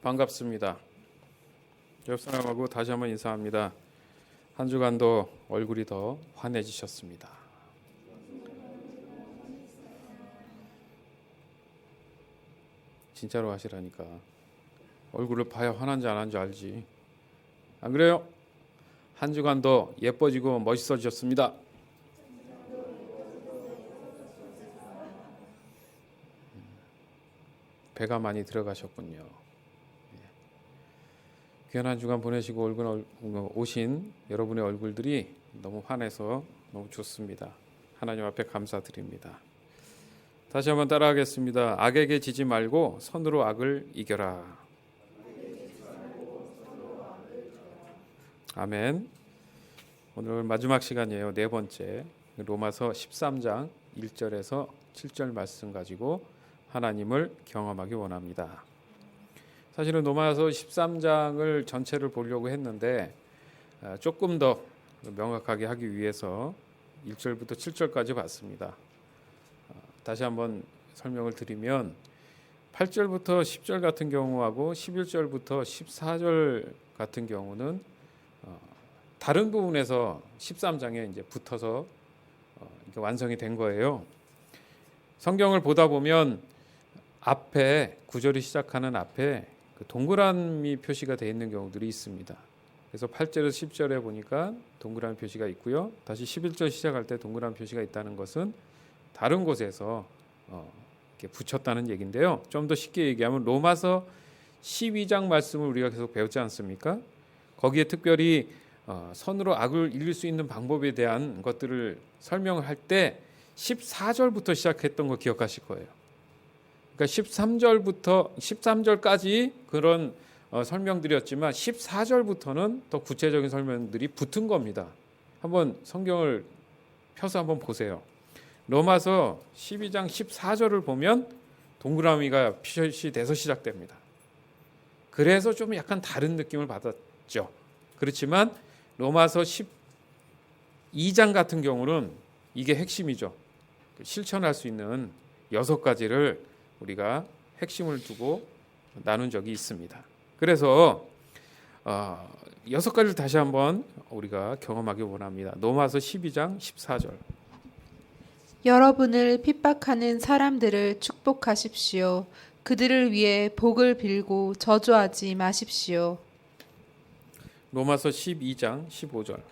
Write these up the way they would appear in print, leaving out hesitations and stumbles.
반갑습니다. 옆 사람하고 다시 한번 인사합니다. 한 주간도 얼굴이 더 환해지셨습니다. 진짜로 하시라니까. 얼굴을 봐야 환한지 안 한지 알지. 안 그래요? 한 주간도 예뻐지고 멋있어지셨습니다. 배가 많이 들어가셨군요. 귀한 한 주간 보내시고 오신 여러분의 얼굴들이 너무 환해서 너무 좋습니다. 하나님 앞에 감사드립니다. 다시 한번 따라하겠습니다. 악에게 지지 말고 선으로 악을 이겨라. 아멘. 오늘 마지막 시간이에요. 네 번째 로마서 13장 1절에서 7절 말씀 가지고 하나님을 경험하기 원합니다. 사실은 로마서 13장을 전체를 보려고 했는데 조금 더 명확하게 하기 위해서 1절부터 7절까지 봤습니다. 다시 한번 설명을 드리면 8절부터 10절 같은 경우하고 11절부터 14절 같은 경우는 다른 부분에서 13장에 이제 붙어서 완성이 된 거예요. 성경을 보다 보면 앞에 구절이 시작하는 앞에 동그라미 표시가 되어 있는 경우들이 있습니다. 그래서 8절에서 10절에 보니까 동그라미 표시가 있고요. 다시 11절 시작할 때 동그라미 표시가 있다는 것은 다른 곳에서 이렇게 붙였다는 얘기인데요. 좀 더 쉽게 얘기하면 로마서 12장 말씀을 우리가 계속 배웠지 않습니까? 거기에 특별히 선으로 악을 이길 수 있는 방법에 대한 것들을 설명을 할 때 14절부터 시작했던 거 기억하실 거예요. 그러니까 13절까지 그런 설명드렸지만 14절부터는 더 구체적인 설명들이 붙은 겁니다. 한번 성경을 펴서 한번 보세요. 로마서 12장 14절을 보면 동그라미가 표시돼서 시작됩니다. 그래서 좀 약간 다른 느낌을 받았죠. 그렇지만 로마서 12장 같은 경우는 이게 핵심이죠. 실천할 수 있는 6가지를 우리가 핵심을 두고 나눈 적이 있습니다. 그래서 6가지를 다시 한번 우리가 경험하기 원합니다. 로마서 12장 14절. 여러분을 핍박하는 사람들을 축복하십시오. 그들을 위해 복을 빌고 저주하지 마십시오. 로마서 12장 15절.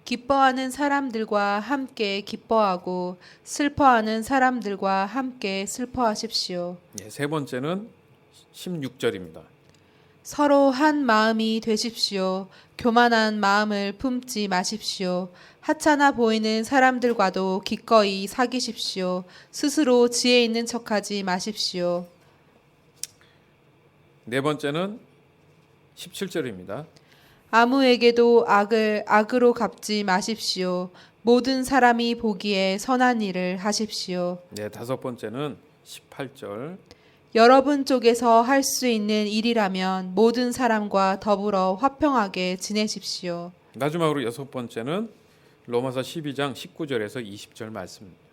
기뻐하는 사람들과 함께 기뻐하고 슬퍼하는 사람들과 함께 슬퍼하십시오. 세 번째는 16절입니다. 서로 한 마음이 되십시오. 교만한 마음을 품지 마십시오. 하찮아 보이는 사람들과도 기꺼이 사귀십시오. 스스로 지혜 있는 척하지 마십시오. 네 번째는 17절입니다. 아무에게도 악을 악으로 갚지 마십시오. 모든 사람이 보기에 선한 일을 하십시오. 다섯 번째는 18절. 여러분 쪽에서 할 수 있는 일이라면 모든 사람과 더불어 화평하게 지내십시오. 마지막으로 여섯 번째는 로마서 12장 19절에서 20절 말씀입니다.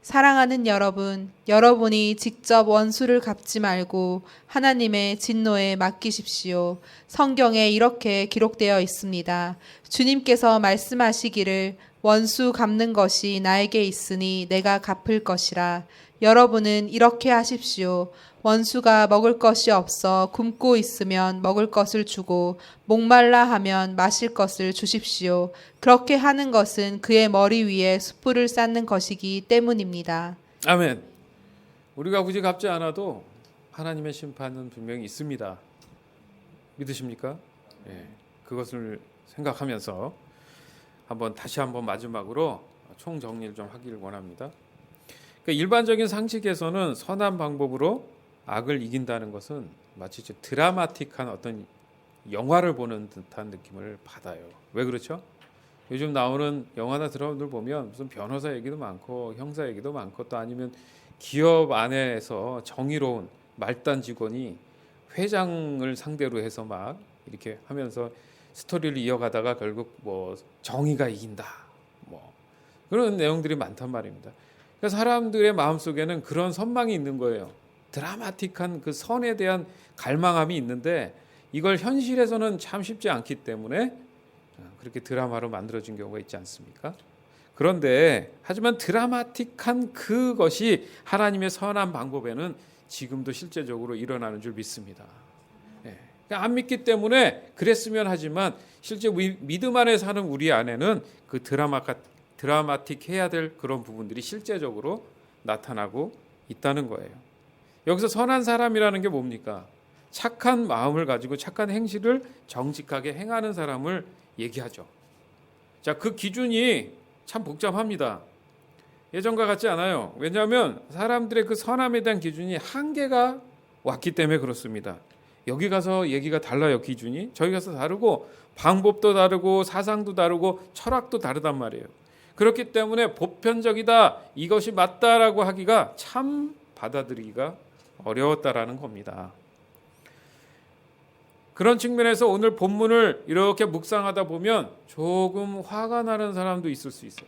사랑하는 여러분, 여러분이 직접 원수를 갚지 말고 하나님의 진노에 맡기십시오. 성경에 이렇게 기록되어 있습니다. 주님께서 말씀하시기를 원수 갚는 것이 나에게 있으니 내가 갚을 것이라. 여러분은 이렇게 하십시오. 원수가 먹을 것이 없어 굶고 있으면 먹을 것을 주고 목말라 하면 마실 것을 주십시오. 그렇게 하는 것은 그의 머리 위에 숯불을 쌓는 것이기 때문입니다. 아멘. 우리가 굳이 갚지 않아도 하나님의 심판은 분명히 있습니다. 믿으십니까? 그것을 생각하면서 다시 한번 마지막으로 총정리를 좀 하기를 원합니다. 그러니까 일반적인 상식에서는 선한 방법으로 악을 이긴다는 것은 마치 드라마틱한 어떤 영화를 보는 듯한 느낌을 받아요. 왜 그렇죠? 요즘 나오는 영화나 드라마들 보면 무슨 변호사 얘기도 많고 형사 얘기도 많고 또 아니면 기업 안에서 정의로운 말단 직원이 회장을 상대로 해서 막 이렇게 하면서 스토리를 이어가다가 결국 뭐 정의가 이긴다 뭐 그런 내용들이 많단 말입니다. 그러니까 사람들의 마음속에는 그런 선망이 있는 거예요. 드라마틱한 그 선에 대한 갈망함이 있는데 이걸 현실에서는 참 쉽지 않기 때문에 그렇게 드라마로 만들어진 경우가 있지 않습니까? 그런데 하지만 드라마틱한 그것이 하나님의 선한 방법에는 지금도 실제적으로 일어나는 줄 믿습니다. 그러니까 안 믿기 때문에 그랬으면 하지만 실제 믿음 안에 사는 우리 안에는 그 드라마틱해야 될 그런 부분들이 실제적으로 나타나고 있다는 거예요. 여기서 선한 사람이라는 게 뭡니까? 착한 마음을 가지고 착한 행실을 정직하게 행하는 사람을 얘기하죠. 자, 그 기준이 참 복잡합니다. 예전과 같지 않아요. 왜냐하면 사람들의 그 선함에 대한 기준이 한계가 왔기 때문에 그렇습니다. 여기 가서 얘기가 달라요. 기준이 저기 가서 다르고 방법도 다르고 사상도 다르고 철학도 다르단 말이에요. 그렇기 때문에 보편적이다, 이것이 맞다라고 하기가 참 받아들이기가 어려웠다라는 겁니다. 그런 측면에서 오늘 본문을 이렇게 묵상하다 보면 조금 화가 나는 사람도 있을 수 있어요.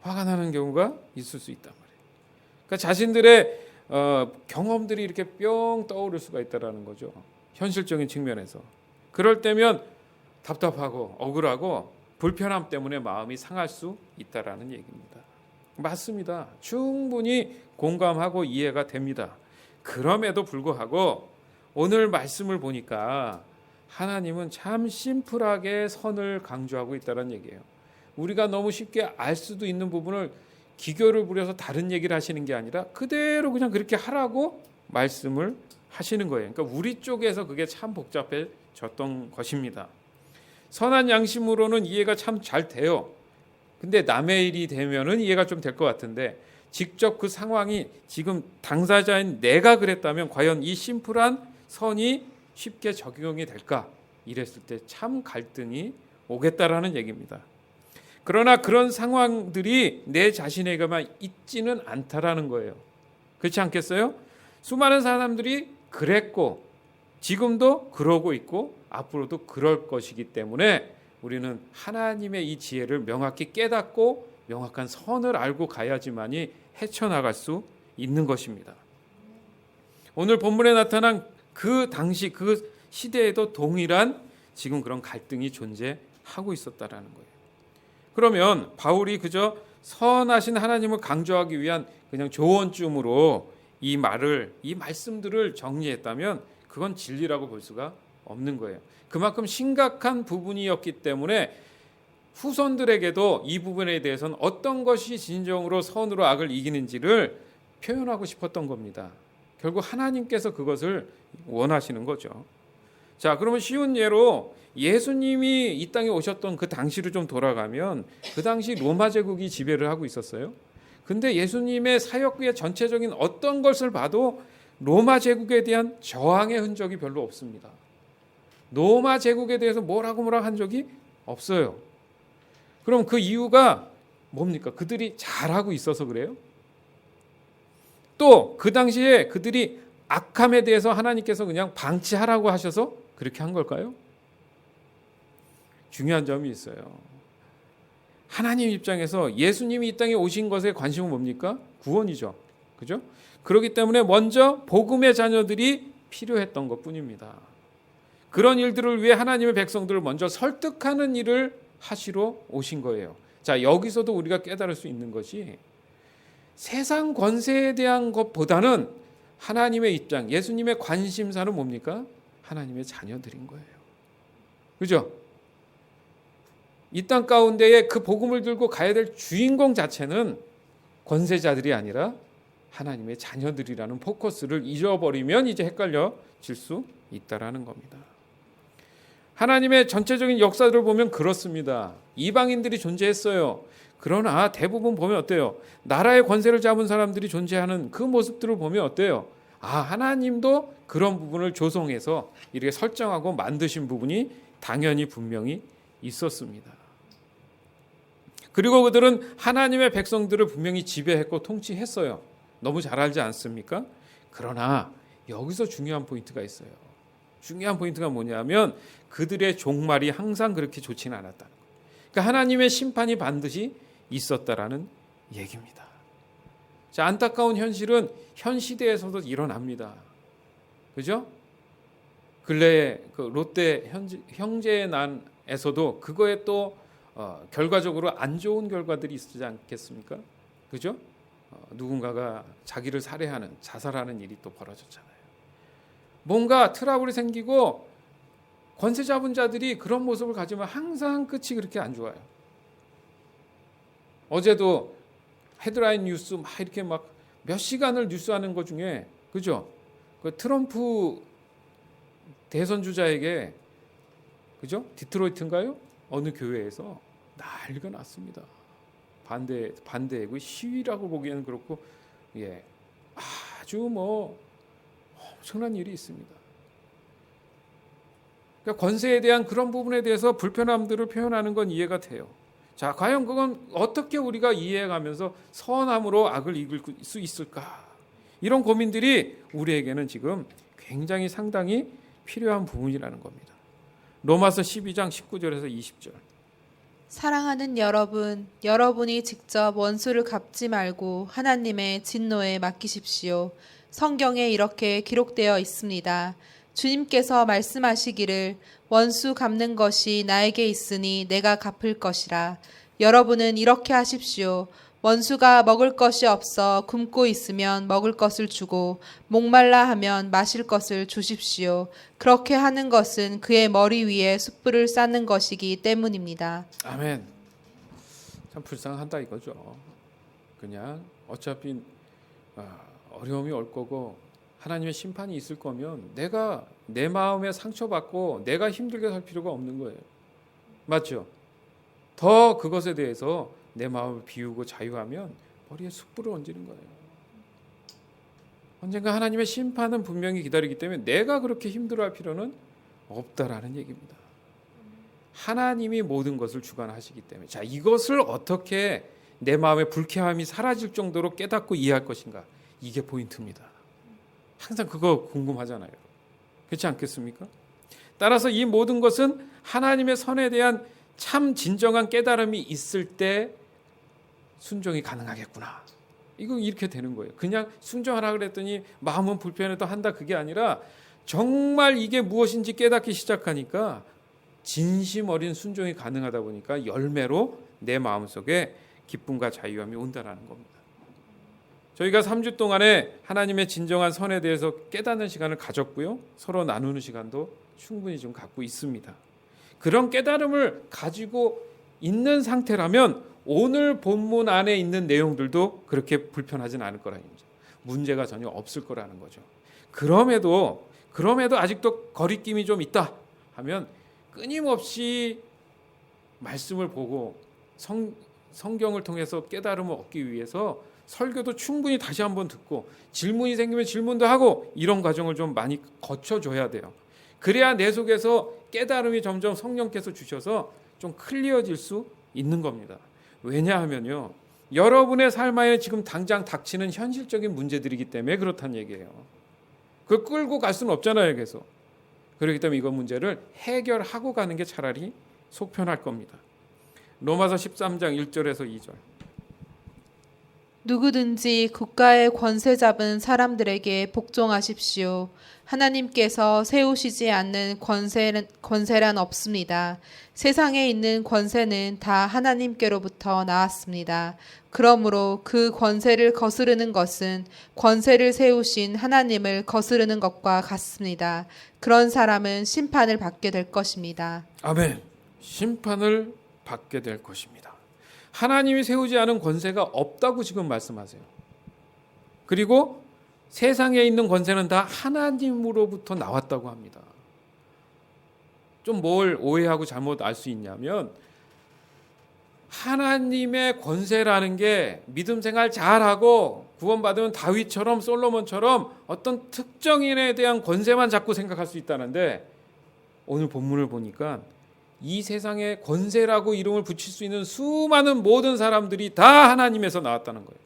화가 나는 경우가 있을 수 있단 말이에요. 그러니까 자신들의 경험들이 이렇게 뿅 떠오를 수가 있다는 거죠. 현실적인 측면에서. 그럴 때면 답답하고 억울하고 불편함 때문에 마음이 상할 수 있다는 얘기입니다. 맞습니다. 충분히 공감하고 이해가 됩니다. 그럼에도 불구하고 오늘 말씀을 보니까 하나님은 참 심플하게 선을 강조하고 있다는 얘기예요. 우리가 너무 쉽게 알 수도 있는 부분을 기교를 부려서 다른 얘기를 하시는 게 아니라 그대로 그냥 그렇게 하라고 말씀을 하시는 거예요. 그러니까 우리 쪽에서 그게 참 복잡해졌던 것입니다. 선한 양심으로는 이해가 참 잘 돼요. 근데 남의 일이 되면은 이해가 좀 될 것 같은데 직접 그 상황이 지금 당사자인 내가 그랬다면 과연 이 심플한 선이 쉽게 적용이 될까? 이랬을 때 참 갈등이 오겠다라는 얘기입니다. 그러나 그런 상황들이 내 자신에게만 있지는 않다라는 거예요. 그렇지 않겠어요? 수많은 사람들이 그랬고 지금도 그러고 있고 앞으로도 그럴 것이기 때문에 우리는 하나님의 이 지혜를 명확히 깨닫고 명확한 선을 알고 가야지만이 헤쳐나갈 수 있는 것입니다. 오늘 본문에 나타난 그 당시 그 시대에도 동일한 지금 그런 갈등이 존재하고 있었다라는 거예요. 그러면 바울이 그저 선하신 하나님을 강조하기 위한 그냥 조언쯤으로 이 말씀들을 정리했다면 그건 진리라고 볼 수가 없는 거예요. 그만큼 심각한 부분이었기 때문에 후손들에게도 이 부분에 대해서는 어떤 것이 진정으로 선으로 악을 이기는지를 표현하고 싶었던 겁니다. 결국 하나님께서 그것을 원하시는 거죠. 자, 그러면 쉬운 예로 예수님이 이 땅에 오셨던 그 당시로 좀 돌아가면 그 당시 로마 제국이 지배를 하고 있었어요. 근데 예수님의 사역의 전체적인 어떤 것을 봐도 로마 제국에 대한 저항의 흔적이 별로 없습니다. 로마 제국에 대해서 뭐라고 한 적이 없어요. 그럼 그 이유가 뭡니까? 그들이 잘하고 있어서 그래요? 또 그 당시에 그들이 악함에 대해서 하나님께서 그냥 방치하라고 하셔서 그렇게 한 걸까요? 중요한 점이 있어요. 하나님 입장에서 예수님이 이 땅에 오신 것에 관심은 뭡니까? 구원이죠. 그죠? 그렇기 때문에 먼저 복음의 자녀들이 필요했던 것뿐입니다. 그런 일들을 위해 하나님의 백성들을 먼저 설득하는 일을 하시러 오신 거예요. 자, 여기서도 우리가 깨달을 수 있는 것이 세상 권세에 대한 것보다는 하나님의 입장, 예수님의 관심사는 뭡니까? 하나님의 자녀들인 거예요. 그죠? 이 땅 가운데에 그 복음을 들고 가야 될 주인공 자체는 권세자들이 아니라 하나님의 자녀들이라는 포커스를 잊어버리면 이제 헷갈려질 수 있다라는 겁니다. 하나님의 전체적인 역사들을 보면 그렇습니다. 이방인들이 존재했어요. 그러나 대부분 보면 어때요? 나라의 권세를 잡은 사람들이 존재하는 그 모습들을 보면 어때요? 하나님도 그런 부분을 조성해서 이렇게 설정하고 만드신 부분이 당연히 분명히 있었습니다. 그리고 그들은 하나님의 백성들을 분명히 지배했고 통치했어요. 너무 잘 알지 않습니까? 그러나 여기서 중요한 포인트가 있어요. 중요한 포인트가 뭐냐면 그들의 종말이 항상 그렇게 좋지는 않았다는 거예요. 그러니까 하나님의 심판이 반드시 있었다라는 얘기입니다. 자, 안타까운 현실은 현 시대에서도 일어납니다. 그죠? 근래에 그 롯데 형제난에서도 그거에 또 결과적으로 안 좋은 결과들이 있지 않겠습니까? 그죠? 누군가가 자기를 살해하는, 자살하는 일이 또 벌어졌잖아요. 뭔가 트러블이 생기고 권세 잡은 자들이 그런 모습을 가지면 항상 끝이 그렇게 안 좋아요. 어제도 헤드라인 뉴스 막 이렇게 막 몇 시간을 뉴스하는 것 중에, 그죠? 그 트럼프 대선 주자에게, 그죠? 디트로이트인가요? 어느 교회에서 난리가 났습니다. 반대 그 시위라고 보기에는 그렇고, 예, 아주 뭐 엄청난 일이 있습니다. 그러니까 권세에 대한 그런 부분에 대해서 불편함들을 표현하는 건 이해가 돼요. 자, 과연 그건 어떻게 우리가 이해해가면서 선함으로 악을 이길 수 있을까? 이런 고민들이 우리에게는 지금 굉장히 상당히 필요한 부분이라는 겁니다. 로마서 12장 19절에서 20절. 사랑하는 여러분, 여러분이 직접 원수를 갚지 말고 하나님의 진노에 맡기십시오. 성경에 이렇게 기록되어 있습니다. 주님께서 말씀하시기를 원수 갚는 것이 나에게 있으니 내가 갚을 것이라. 여러분은 이렇게 하십시오. 원수가 먹을 것이 없어 굶고 있으면 먹을 것을 주고 목말라 하면 마실 것을 주십시오. 그렇게 하는 것은 그의 머리 위에 숯불을 쌓는 것이기 때문입니다. 아멘. 참 불쌍하다 이거죠. 그냥 어차피 어려움이 올 거고 하나님의 심판이 있을 거면 내가 내 마음에 상처받고 내가 힘들게 살 필요가 없는 거예요. 맞죠? 더 그것에 대해서 내 마음을 비우고 자유하면 머리에 숯불을 얹는 거예요. 언젠가 하나님의 심판은 분명히 기다리기 때문에 내가 그렇게 힘들어할 필요는 없다라는 얘기입니다. 하나님이 모든 것을 주관하시기 때문에, 자, 이것을 어떻게 내 마음의 불쾌함이 사라질 정도로 깨닫고 이해할 것인가, 이게 포인트입니다. 항상 그거 궁금하잖아요. 그렇지 않겠습니까? 따라서 이 모든 것은 하나님의 선에 대한 참 진정한 깨달음이 있을 때 순종이 가능하겠구나. 이거 이렇게 되는 거예요. 그냥 순종하라 그랬더니 마음은 불편해도 한다, 그게 아니라 정말 이게 무엇인지 깨닫기 시작하니까 진심 어린 순종이 가능하다 보니까 열매로 내 마음속에 기쁨과 자유함이 온다라는 겁니다. 저희가 3주 동안에 하나님의 진정한 선에 대해서 깨닫는 시간을 가졌고요. 서로 나누는 시간도 충분히 좀 갖고 있습니다. 그런 깨달음을 가지고 있는 상태라면 오늘 본문 안에 있는 내용들도 그렇게 불편하진 않을 거라는 거죠. 문제가 전혀 없을 거라는 거죠. 그럼에도 아직도 거리낌이 좀 있다 하면 끊임없이 말씀을 보고 성경을 통해서 깨달음을 얻기 위해서 설교도 충분히 다시 한번 듣고 질문이 생기면 질문도 하고 이런 과정을 좀 많이 거쳐줘야 돼요. 그래야 내 속에서 깨달음이 점점 성령께서 주셔서 좀 클리어질 수 있는 겁니다. 왜냐하면요, 여러분의 삶 안에 지금 당장 닥치는 현실적인 문제들이기 때문에 그렇다는 얘기예요. 그걸 끌고 갈 수는 없잖아요, 계속. 그렇기 때문에 이거 문제를 해결하고 가는 게 차라리 속 편할 겁니다. 로마서 13장 1절에서 2절. 누구든지 국가의 권세 잡은 사람들에게 복종하십시오. 하나님께서 세우시지 않는 권세란 없습니다. 세상에 있는 권세는 다 하나님께로부터 나왔습니다. 그러므로 그 권세를 거스르는 것은 권세를 세우신 하나님을 거스르는 것과 같습니다. 그런 사람은 심판을 받게 될 것입니다. 아멘. 심판을 받게 될 것입니다. 하나님이 세우지 않은 권세가 없다고 지금 말씀하세요. 그리고 세상에 있는 권세는 다 하나님으로부터 나왔다고 합니다. 좀 뭘 오해하고 잘못 알 수 있냐면 하나님의 권세라는 게 믿음 생활 잘하고 구원받으면 다윗처럼 솔로몬처럼 어떤 특정인에 대한 권세만 자꾸 생각할 수 있다는데, 오늘 본문을 보니까 이 세상에 권세라고 이름을 붙일 수 있는 수많은 모든 사람들이 다 하나님에서 나왔다는 거예요.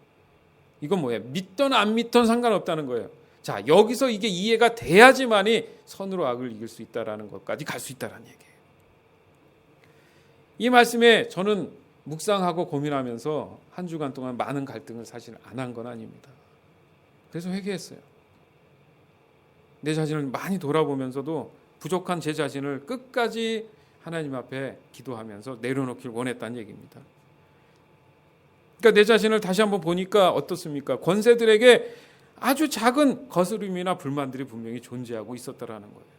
이건 뭐예요? 믿던 안 믿던 상관없다는 거예요. 자, 여기서 이게 이해가 돼야지만이 선으로 악을 이길 수 있다라는 것까지 갈 수 있다라는 얘기예요. 이 말씀에 저는 묵상하고 고민하면서 한 주간 동안 많은 갈등을 사실 안 한 건 아닙니다. 그래서 회개했어요. 내 자신을 많이 돌아보면서도 부족한 제 자신을 끝까지 하나님 앞에 기도하면서 내려놓길 원했다는 얘기입니다. 그러니까 내 자신을 다시 한번 보니까 어떻습니까? 권세들에게 아주 작은 거스름이나 불만들이 분명히 존재하고 있었다라는 거예요.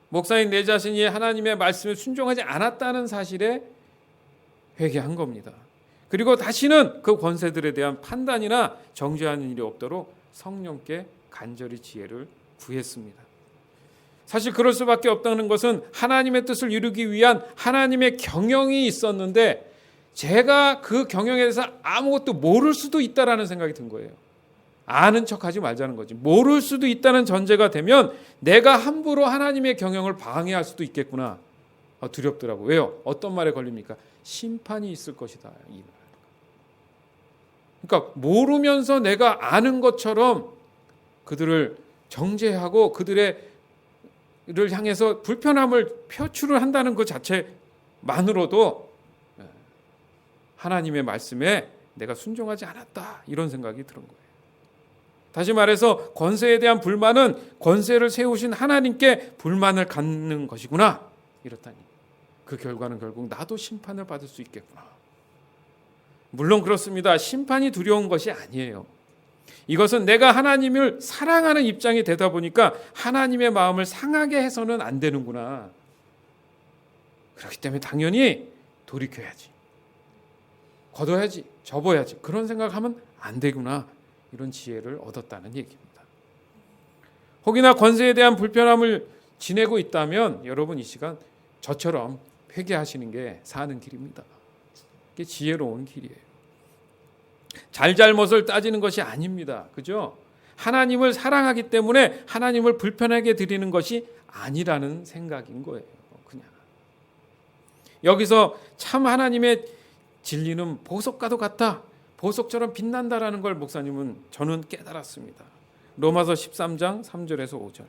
목사인 내 자신이 하나님의 말씀에 순종하지 않았다는 사실에 회개한 겁니다. 그리고 다시는 그 권세들에 대한 판단이나 정죄하는 일이 없도록 성령께 간절히 지혜를 구했습니다. 사실 그럴 수밖에 없다는 것은 하나님의 뜻을 이루기 위한 하나님의 경영이 있었는데 제가 그 경영에 대해서 아무것도 모를 수도 있다라는 생각이 든 거예요. 아는 척하지 말자는 거지. 모를 수도 있다는 전제가 되면 내가 함부로 하나님의 경영을 방해할 수도 있겠구나. 두렵더라고. 왜요? 어떤 말에 걸립니까? 심판이 있을 것이다. 이 말. 그러니까 모르면서 내가 아는 것처럼 그들을 정죄하고 그들을 향해서 불편함을 표출을 한다는 것 자체만으로도 하나님의 말씀에 내가 순종하지 않았다. 이런 생각이 드는 거예요. 다시 말해서 권세에 대한 불만은 권세를 세우신 하나님께 불만을 갖는 것이구나. 이렇다니. 그 결과는 결국 나도 심판을 받을 수 있겠구나. 물론 그렇습니다. 심판이 두려운 것이 아니에요. 이것은 내가 하나님을 사랑하는 입장이 되다 보니까 하나님의 마음을 상하게 해서는 안 되는구나. 그렇기 때문에 당연히 돌이켜야지. 걷어야지. 접어야지. 그런 생각하면 안 되구나. 이런 지혜를 얻었다는 얘기입니다. 혹이나 권세에 대한 불편함을 지내고 있다면 여러분 이 시간 저처럼 회개하시는 게 사는 길입니다. 이게 지혜로운 길이에요. 잘잘못을 따지는 것이 아닙니다. 그죠? 하나님을 사랑하기 때문에 하나님을 불편하게 드리는 것이 아니라는 생각인 거예요. 그냥. 여기서 참 하나님의 진리는 보석과도 같다. 보석처럼 빛난다라는 걸 목사님은 저는 깨달았습니다. 로마서 13장 3절에서 5절.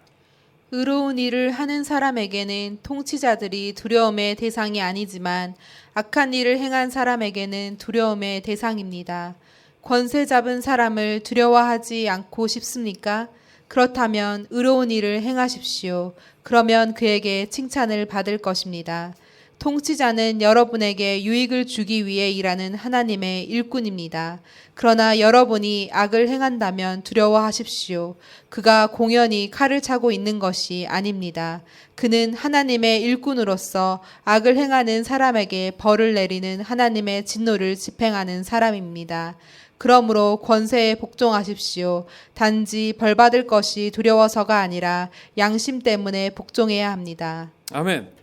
의로운 일을 하는 사람에게는 통치자들이 두려움의 대상이 아니지만 악한 일을 행한 사람에게는 두려움의 대상입니다. 권세 잡은 사람을 두려워하지 않고 싶습니까? 그렇다면 의로운 일을 행하십시오. 그러면 그에게 칭찬을 받을 것입니다. 통치자는 여러분에게 유익을 주기 위해 일하는 하나님의 일꾼입니다. 그러나 여러분이 악을 행한다면 두려워하십시오. 그가 공연히 칼을 차고 있는 것이 아닙니다. 그는 하나님의 일꾼으로서 악을 행하는 사람에게 벌을 내리는 하나님의 진노를 집행하는 사람입니다. 그러므로 권세에 복종하십시오. 단지 벌 받을 것이 두려워서가 아니라 양심 때문에 복종해야 합니다. 아멘.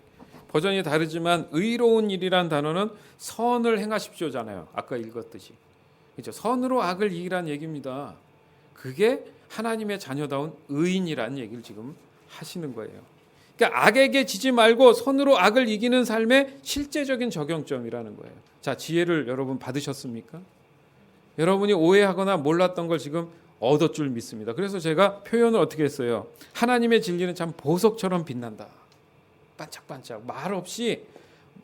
버전이 다르지만 의로운 일이란 단어는 선을 행하십시오잖아요. 아까 읽었듯이. 그렇죠? 선으로 악을 이기란 얘기입니다. 그게 하나님의 자녀다운 의인이라는 얘기를 지금 하시는 거예요. 그러니까 악에게 지지 말고 선으로 악을 이기는 삶의 실제적인 적용점이라는 거예요. 자, 지혜를 여러분 받으셨습니까? 여러분이 오해하거나 몰랐던 걸 지금 얻을 줄 믿습니다. 그래서 제가 표현을 어떻게 했어요? 하나님의 진리는 참 보석처럼 빛난다. 반짝반짝 말 없이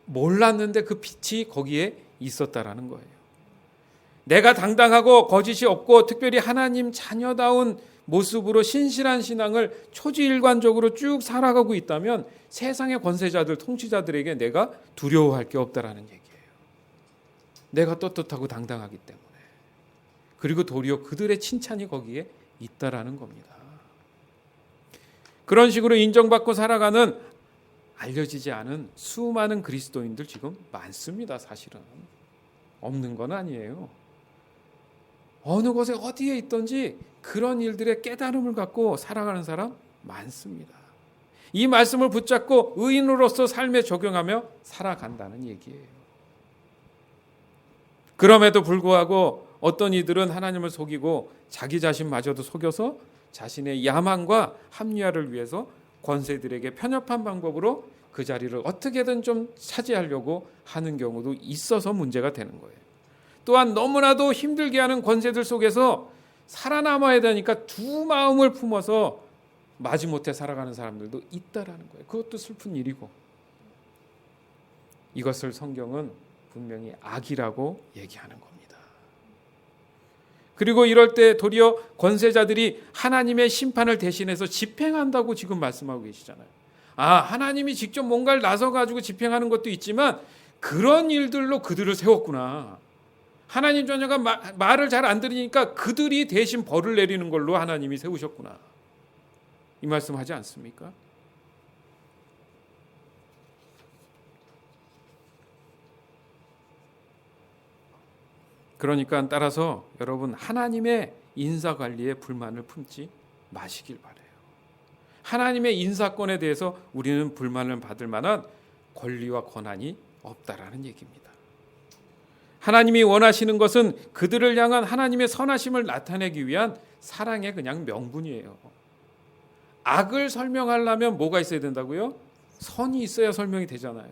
몰랐는데 그 빛이 거기에 있었다라는 거예요. 내가 당당하고 거짓이 없고 특별히 하나님 자녀다운 모습으로 신실한 신앙을 초지일관적으로 쭉 살아가고 있다면 세상의 권세자들, 통치자들에게 내가 두려워할 게 없다라는 얘기예요. 내가 떳떳하고 당당하기 때문에. 그리고 도리어 그들의 칭찬이 거기에 있다라는 겁니다. 그런 식으로 인정받고 살아가는 알려지지 않은 수많은 그리스도인들 지금 많습니다. 사실은 없는 건 아니에요. 어느 곳에 어디에 있든지 그런 일들의 깨달음을 갖고 살아가는 사람 많습니다. 이 말씀을 붙잡고 의인으로서 삶에 적용하며 살아간다는 얘기예요. 그럼에도 불구하고 어떤 이들은 하나님을 속이고 자기 자신마저도 속여서 자신의 야망과 합리화를 위해서 권세들에게 편협한 방법으로 그 자리를 어떻게든 좀 차지하려고 하는 경우도 있어서 문제가 되는 거예요. 또한 너무나도 힘들게 하는 권세들 속에서 살아남아야 되니까 두 마음을 품어서 마지못해 살아가는 사람들도 있다라는 거예요. 그것도 슬픈 일이고 이것을 성경은 분명히 악이라고 얘기하는 겁니다. 그리고 이럴 때 도리어 권세자들이 하나님의 심판을 대신해서 집행한다고 지금 말씀하고 계시잖아요. 하나님이 직접 뭔가를 나서가지고 집행하는 것도 있지만 그런 일들로 그들을 세웠구나. 하나님 자녀가 말을 잘 안 들으니까 그들이 대신 벌을 내리는 걸로 하나님이 세우셨구나. 이 말씀 하지 않습니까? 그러니까 따라서 여러분 하나님의 인사관리에 불만을 품지 마시길 바라요. 하나님의 인사권에 대해서 우리는 불만을 받을 만한 권리와 권한이 없다라는 얘기입니다. 하나님이 원하시는 것은 그들을 향한 하나님의 선하심을 나타내기 위한 사랑의 그냥 명분이에요. 악을 설명하려면 뭐가 있어야 된다고요? 선이 있어야 설명이 되잖아요.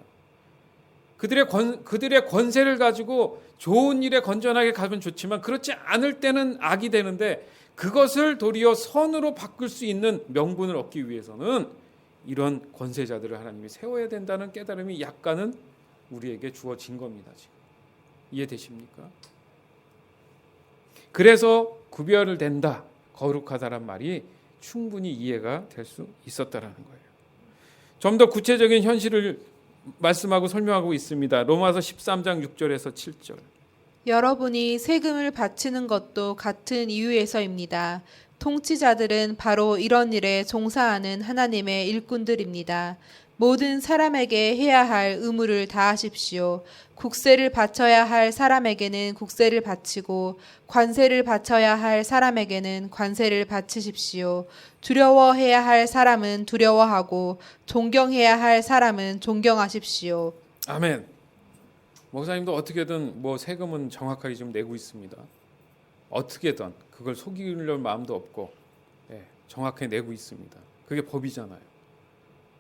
그들의 권세를 가지고 좋은 일에 건전하게 가면 좋지만 그렇지 않을 때는 악이 되는데 그것을 도리어 선으로 바꿀 수 있는 명분을 얻기 위해서는 이런 권세자들을 하나님이 세워야 된다는 깨달음이 약간은 우리에게 주어진 겁니다. 지금 이해되십니까? 그래서 구별을 된다, 거룩하다란 말이 충분히 이해가 될 수 있었다라는 거예요. 좀 더 구체적인 현실을 말씀하고 설명하고 있습니다. 로마서 13장 6절에서 7절. 여러분이 세금을 바치는 것도 같은 이유에서입니다. 통치자들은 바로 이런 일에 종사하는 하나님의 일꾼들입니다. 모든 사람에게 해야 할 의무를 다하십시오. 국세를 바쳐야 할 사람에게는 국세를 바치고 관세를 바쳐야 할 사람에게는 관세를 바치십시오. 두려워해야 할 사람은 두려워하고 존경해야 할 사람은 존경하십시오. 아멘. 목사님도 어떻게든 세금은 정확하게 좀 내고 있습니다. 어떻게든 그걸 속이려는 마음도 없고 정확하게 내고 있습니다. 그게 법이잖아요.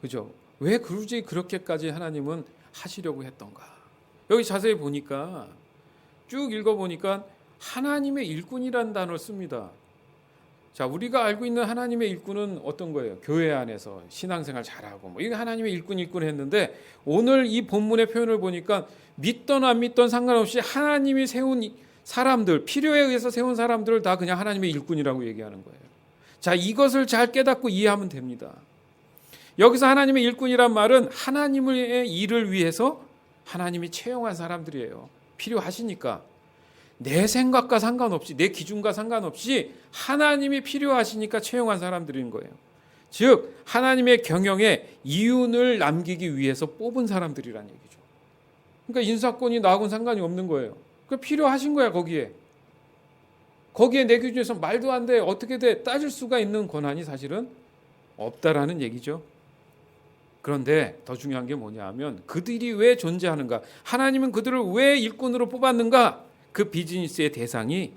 그죠? 왜 굳이 그렇게까지 하나님은 하시려고 했던가? 여기 자세히 보니까 쭉 읽어보니까 하나님의 일꾼이라는 단어를 씁니다. 자, 우리가 알고 있는 하나님의 일꾼은 어떤 거예요? 교회 안에서 신앙생활 잘하고 이게 하나님의 일꾼 했는데 오늘 이 본문의 표현을 보니까 믿던 안 믿던 상관없이 하나님이 세운 사람들, 필요에 의해서 세운 사람들을 다 그냥 하나님의 일꾼이라고 얘기하는 거예요. 자, 이것을 잘 깨닫고 이해하면 됩니다. 여기서 하나님의 일꾼이란 말은 하나님의 일을 위해서 하나님이 채용한 사람들이에요. 필요하시니까. 내 생각과 상관없이, 내 기준과 상관없이 하나님이 필요하시니까 채용한 사람들인 거예요. 즉 하나님의 경영에 이윤을 남기기 위해서 뽑은 사람들이란 얘기죠. 그러니까 인사권이 나하고는 상관이 없는 거예요. 그 필요하신 거야. 거기에 내 기준에서 말도 안 돼, 어떻게 돼, 따질 수가 있는 권한이 사실은 없다라는 얘기죠. 그런데 더 중요한 게 뭐냐 하면 그들이 왜 존재하는가, 하나님은 그들을 왜 일꾼으로 뽑았는가, 그 비즈니스의 대상이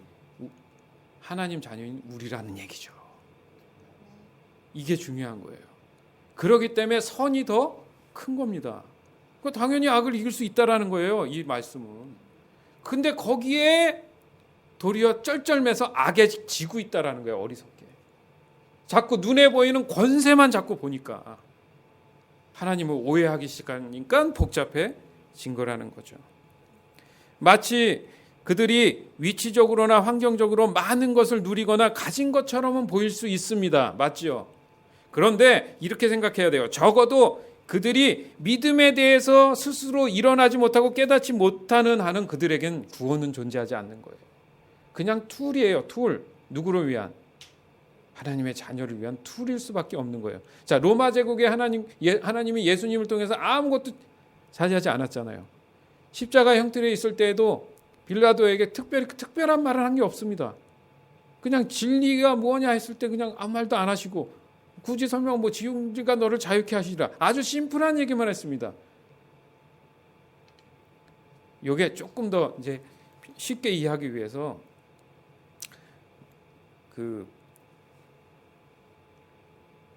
하나님 자녀인 우리라는 얘기죠. 이게 중요한 거예요. 그렇기 때문에 선이 더 큰 겁니다. 당연히 악을 이길 수 있다라는 거예요, 이 말씀은. 근데 거기에 도리어 쩔쩔매서 악에 지고 있다라는 거예요, 어리석게. 자꾸 눈에 보이는 권세만 자꾸 보니까 하나님을 오해하기 시작하니까 복잡해진 거라는 거죠. 마치 그들이 위치적으로나 환경적으로 많은 것을 누리거나 가진 것처럼은 보일 수 있습니다. 맞죠? 그런데 이렇게 생각해야 돼요. 적어도 그들이 믿음에 대해서 스스로 일어나지 못하고 깨닫지 못하는 한은 그들에겐 구원은 존재하지 않는 거예요. 그냥 툴이에요. 툴. 누구를 위한? 하나님의 자녀를 위한 툴일 수밖에 없는 거예요. 자, 로마 제국의 하나님이 예수님을 통해서 아무것도 자제하지 않았잖아요. 십자가 형틀에 있을 때에도 빌라도에게 특별한 말을 한 게 없습니다. 그냥 진리가 뭐냐 했을 때 그냥 아무 말도 안 하시고, 굳이 설명 지옥가 너를 자유케 하시리라, 아주 심플한 얘기만 했습니다. 이게 조금 더 이제 쉽게 이해하기 위해서 그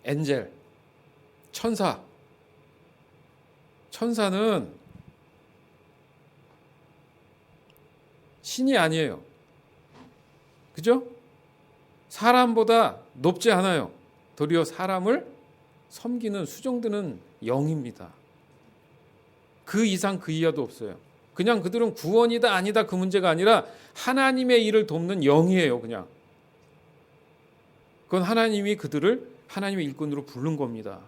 엔젤, 천사는 신이 아니에요. 그죠? 사람보다 높지 않아요. 도리어 사람을 섬기는, 수종드는 영입니다. 그 이상 그 이하도 없어요. 그냥 그들은 구원이다 아니다 그 문제가 아니라 하나님의 일을 돕는 영이에요. 그냥 그건 하나님이 그들을 하나님의 일꾼으로 부른 겁니다.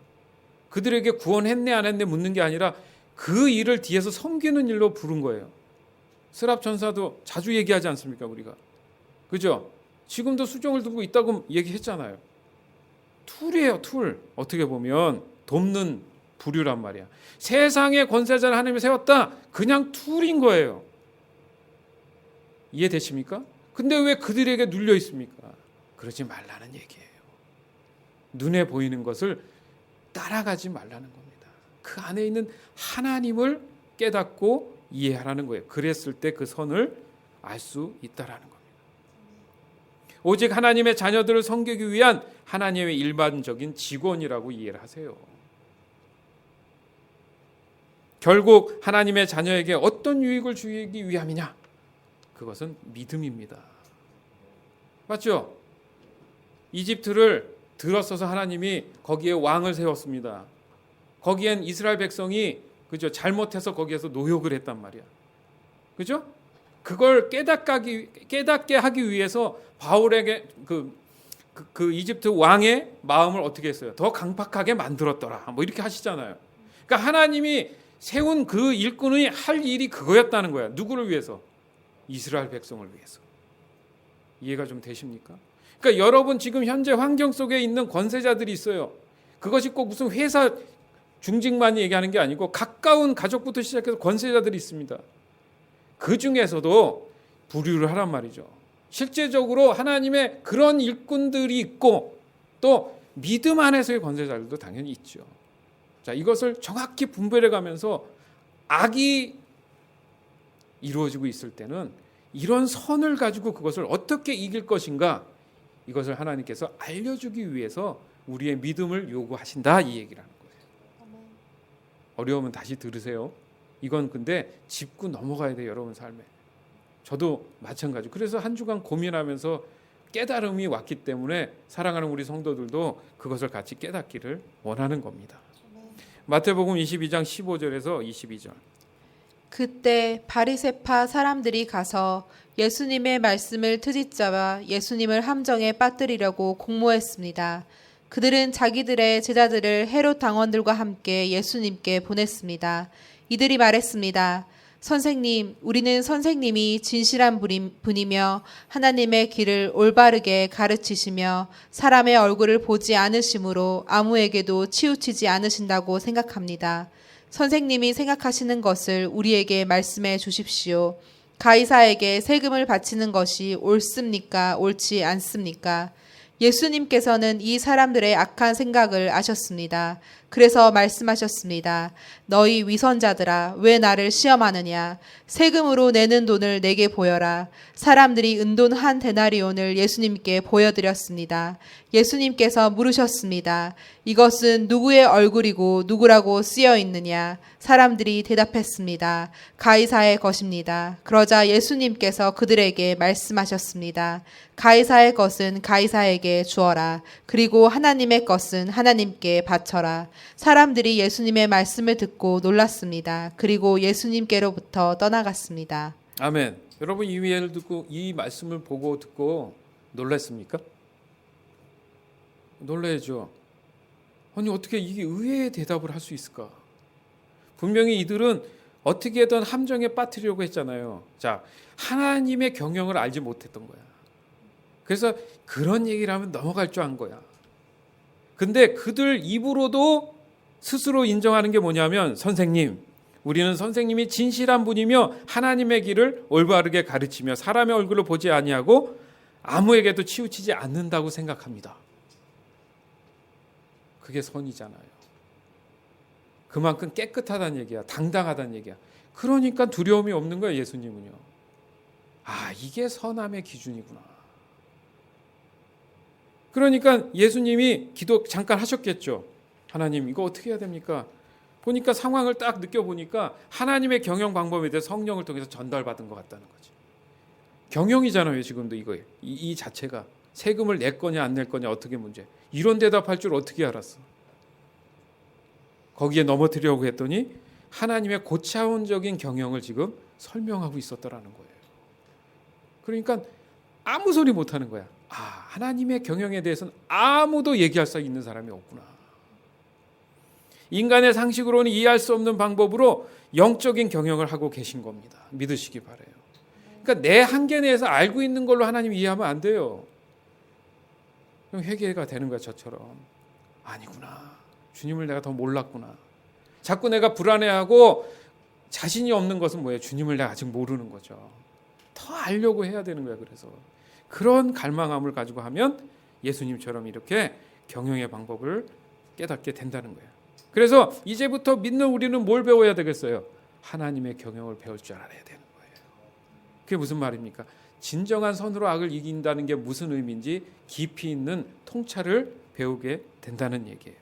그들에게 구원했네 안 했네 묻는 게 아니라 그 일을 뒤에서 섬기는 일로 부른 거예요. 스랍 천사도 자주 얘기하지 않습니까 우리가? 그죠? 지금도 수종을 두고 있다고 얘기했잖아요. 툴이에요, 툴. 어떻게 보면 돕는 부류란 말이야. 세상의 권세자를 하나님이 세웠다. 그냥 툴인 거예요. 이해되십니까? 근데 왜 그들에게 눌려 있습니까? 그러지 말라는 얘기예요. 눈에 보이는 것을 따라가지 말라는 겁니다. 그 안에 있는 하나님을 깨닫고 이해하라는 거예요. 그랬을 때 그 선을 알 수 있다라는 겁니다. 오직 하나님의 자녀들을 섬기기 위한 하나님의 일반적인 직원이라고 이해를 하세요. 결국 하나님의 자녀에게 어떤 유익을 주기 위함이냐? 그것은 믿음입니다. 맞죠? 이집트를 들어서서 하나님이 거기에 왕을 세웠습니다. 거기엔 이스라엘 백성이 그죠? 잘못해서 거기에서 노역을 했단 말이야. 그죠? 그걸 깨닫게 하기 위해서 바울에게 그 이집트 왕의 마음을 어떻게 했어요? 더 강팍하게 만들었더라. 뭐 이렇게 하시잖아요. 그러니까 하나님이 세운 그 일꾼이 할 일이 그거였다는 거야. 누구를 위해서? 이스라엘 백성을 위해서. 이해가 좀 되십니까? 그러니까 여러분 지금 현재 환경 속에 있는 권세자들이 있어요. 그것이 꼭 무슨 회사 중직만 얘기하는 게 아니고 가까운 가족부터 시작해서 권세자들이 있습니다. 그 중에서도 부류를 하란 말이죠. 실제적으로 하나님의 그런 일꾼들이 있고 또 믿음 안에서의 권세자들도 당연히 있죠. 자, 이것을 정확히 분별해 가면서 악이 이루어지고 있을 때는 이런 선을 가지고 그것을 어떻게 이길 것인가, 이것을 하나님께서 알려주기 위해서 우리의 믿음을 요구하신다, 이 얘기라는 거예요. 어려우면 다시 들으세요. 이건 근데 짚고 넘어가야 돼요, 여러분 삶에. 저도 마찬가지. 그래서 한 주간 고민하면서 깨달음이 왔기 때문에 사랑하는 우리 성도들도 그것을 같이 깨닫기를 원하는 겁니다. 마태복음 22장 15절에서 22절. 그때 바리새파 사람들이 가서 예수님의 말씀을 트집잡아 예수님을 함정에 빠뜨리려고 공모했습니다. 그들은 자기들의 제자들을 헤롯 당원들과 함께 예수님께 보냈습니다. 이들이 말했습니다. 선생님, 우리는 선생님이 진실한 분이며 하나님의 길을 올바르게 가르치시며 사람의 얼굴을 보지 않으심으로 아무에게도 치우치지 않으신다고 생각합니다. 선생님이 생각하시는 것을 우리에게 말씀해 주십시오. 가이사에게 세금을 바치는 것이 옳습니까? 옳지 않습니까? 예수님께서는 이 사람들의 악한 생각을 아셨습니다. 그래서 말씀하셨습니다. 너희 위선자들아, 왜 나를 시험하느냐? 세금으로 내는 돈을 내게 보여라. 사람들이 은돈 한 데나리온을 예수님께 보여드렸습니다. 예수님께서 물으셨습니다. 이것은 누구의 얼굴이고 누구라고 쓰여 있느냐? 사람들이 대답했습니다. 가이사의 것입니다. 그러자 예수님께서 그들에게 말씀하셨습니다. 가이사의 것은 가이사에게 주어라. 그리고 하나님의 것은 하나님께 바쳐라. 사람들이 예수님의 말씀을 듣고 놀랐습니다. 그리고 예수님께로부터 떠나갔습니다. 아멘. 여러분 이 예를 듣고 이 말씀을 보고 듣고 놀랐습니까? 놀라야죠. 아니 어떻게 이게 의외의 대답을 할 수 있을까? 분명히 이들은 어떻게든 함정에 빠뜨리려고 했잖아요. 자, 하나님의 경영을 알지 못했던 거야. 그래서 그런 얘기를 하면 넘어갈 줄 안 거야. 근데 그들 입으로도 스스로 인정하는 게 뭐냐면, 선생님, 우리는 선생님이 진실한 분이며 하나님의 길을 올바르게 가르치며 사람의 얼굴을 보지 아니하고 아무에게도 치우치지 않는다고 생각합니다. 그게 선이잖아요. 그만큼 깨끗하다는 얘기야. 당당하다는 얘기야. 그러니까 두려움이 없는 거예요, 예수님은요. 아, 이게 선함의 기준이구나. 그러니까 예수님이 기도 잠깐 하셨겠죠. 하나님, 이거 어떻게 해야 됩니까? 보니까 상황을 딱 느껴보니까 하나님의 경영 방법에 대해서 성령을 통해서 전달받은 것 같다는 거지. 경영이잖아요, 지금도 이거. 이 자체가. 세금을 낼 거냐 안 낼 거냐 어떻게 문제. 이런 대답할 줄 어떻게 알았어? 거기에 넘어뜨리려고 했더니 하나님의 고차원적인 경영을 지금 설명하고 있었더라는 거예요. 그러니까 아무 소리 못하는 거야. 하나님의 경영에 대해서는 아무도 얘기할 수 있는 사람이 없구나. 인간의 상식으로는 이해할 수 없는 방법으로 영적인 경영을 하고 계신 겁니다. 믿으시기 바라요. 그러니까 내 한계 내에서 알고 있는 걸로 하나님 이해하면 안 돼요. 그럼 회개가 되는 거야. 저처럼. 아니구나. 주님을 내가 더 몰랐구나. 자꾸 내가 불안해하고 자신이 없는 것은 뭐예요? 주님을 내가 아직 모르는 거죠. 더 알려고 해야 되는 거야. 그래서 그런 갈망함을 가지고 하면 예수님처럼 이렇게 경영의 방법을 깨닫게 된다는 거예요. 그래서 이제부터 믿는 우리는 뭘 배워야 되겠어요? 하나님의 경영을 배울 줄 알아야 되는 거예요. 그게 무슨 말입니까? 진정한 선으로 악을 이긴다는 게 무슨 의미인지 깊이 있는 통찰을 배우게 된다는 얘기예요.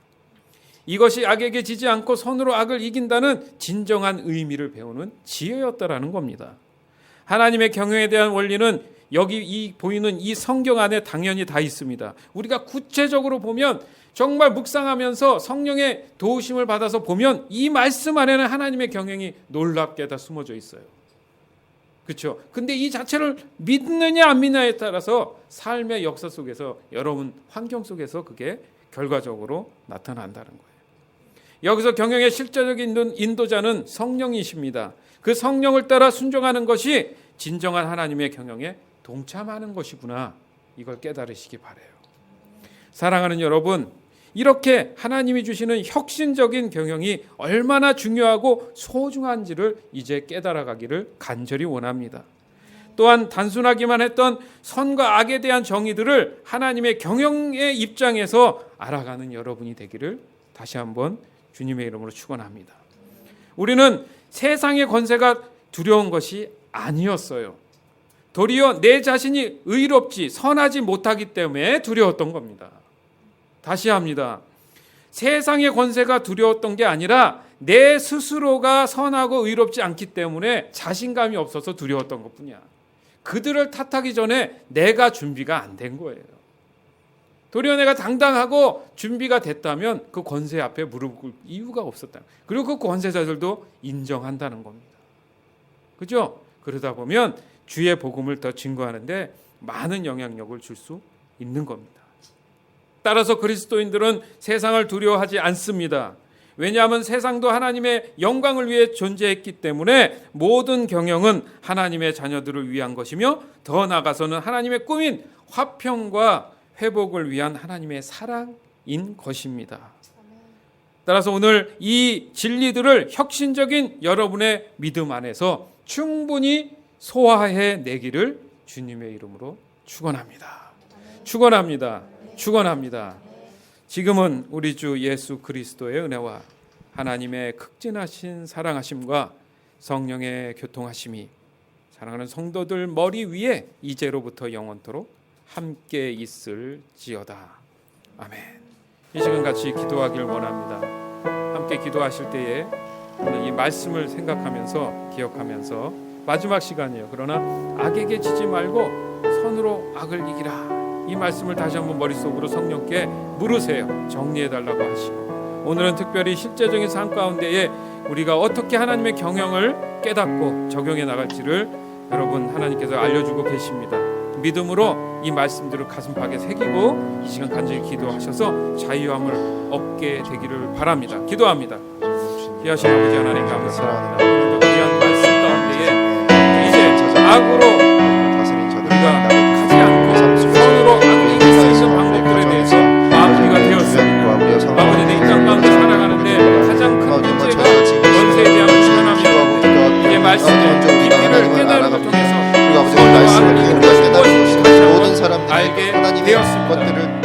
이것이 악에게 지지 않고 선으로 악을 이긴다는 진정한 의미를 배우는 지혜였다라는 겁니다. 하나님의 경영에 대한 원리는 여기 보이는 이 성경 안에 당연히 다 있습니다. 우리가 구체적으로 보면 정말 묵상하면서 성령의 도우심을 받아서 보면 이 말씀 안에는 하나님의 경영이 놀랍게 다 숨어져 있어요. 그렇죠? 근데 이 자체를 믿느냐 안 믿느냐에 따라서 삶의 역사 속에서 여러분 환경 속에서 그게 결과적으로 나타난다는 거예요. 여기서 경영의 실제적인 인도자는 성령이십니다. 그 성령을 따라 순종하는 것이 진정한 하나님의 경영에 동참하는 것이구나. 이걸 깨달으시기 바라요. 사랑하는 여러분, 이렇게 하나님이 주시는 혁신적인 경영이 얼마나 중요하고 소중한지를 이제 깨달아가기를 간절히 원합니다. 또한 단순하기만 했던 선과 악에 대한 정의들을 하나님의 경영의 입장에서 알아가는 여러분이 되기를 다시 한번 주님의 이름으로 축원합니다. 우리는 세상의 권세가 두려운 것이 아니었어요. 도리어 내 자신이 의롭지 선하지 못하기 때문에 두려웠던 겁니다. 다시 합니다. 세상의 권세가 두려웠던 게 아니라 내 스스로가 선하고 의롭지 않기 때문에 자신감이 없어서 두려웠던 것뿐이야. 그들을 탓하기 전에 내가 준비가 안 된 거예요. 도리어 내가 당당하고 준비가 됐다면 그 권세 앞에 무릎 꿇을 이유가 없었다. 그리고 그 권세자들도 인정한다는 겁니다. 그죠? 그러다 보면 주의 복음을 더 증거하는데 많은 영향력을 줄 수 있는 겁니다. 따라서 그리스도인들은 세상을 두려워하지 않습니다. 왜냐하면 세상도 하나님의 영광을 위해 존재했기 때문에 모든 경영은 하나님의 자녀들을 위한 것이며 더 나아가서는 하나님의 꿈인 화평과 회복을 위한 하나님의 사랑인 것입니다. 따라서 오늘 이 진리들을 혁신적인 여러분의 믿음 안에서 충분히 소화해 내기를 주님의 이름으로 축원합니다. 축원합니다. 축원합니다. 지금은 우리 주 예수 그리스도의 은혜와 하나님의 극진하신 사랑하심과 성령의 교통하심이 사랑하는 성도들 머리 위에 이제로부터 영원토록 함께 있을지어다. 아멘. 이 시간 같이 기도하길 원합니다. 함께 기도하실 때에 오늘 이 말씀을 생각하면서 기억하면서 마지막 시간이에요. 그러나 악에게 지지 말고 선으로 악을 이기라. 이 말씀을 다시 한번 머릿속으로 성령께 물으세요. 정리해달라고 하시고 오늘은 특별히 실제적인 삶 가운데에 우리가 어떻게 하나님의 경영을 깨닫고 적용해 나갈지를 여러분 하나님께서 알려주고 계십니다. 믿음으로 이 말씀들을 가슴팍에 새기고 이 시간 간절히 기도하셔서 자유함을 얻게 되기를 바랍니다. 기도합니다. 귀하신 아버지 하나님 감사합니다. 오늘도 귀한 말씀 가운데에 이제 악으로 우리가 가지 않고 선으로 악을 이길 수 있는 방법들에 대해서 마무리가 되었습니다. 아버지 내 입장 가운데 살아가는데 가장 큰 문제가 권세에 대한 불편함이었는데 이제 말씀의 깊이를 깨달은 것 통해서 그리고 아버지 말씀을 우리가 깨달은 것이 모든 사람들이 알게 하나님의 되었습니다. 것들을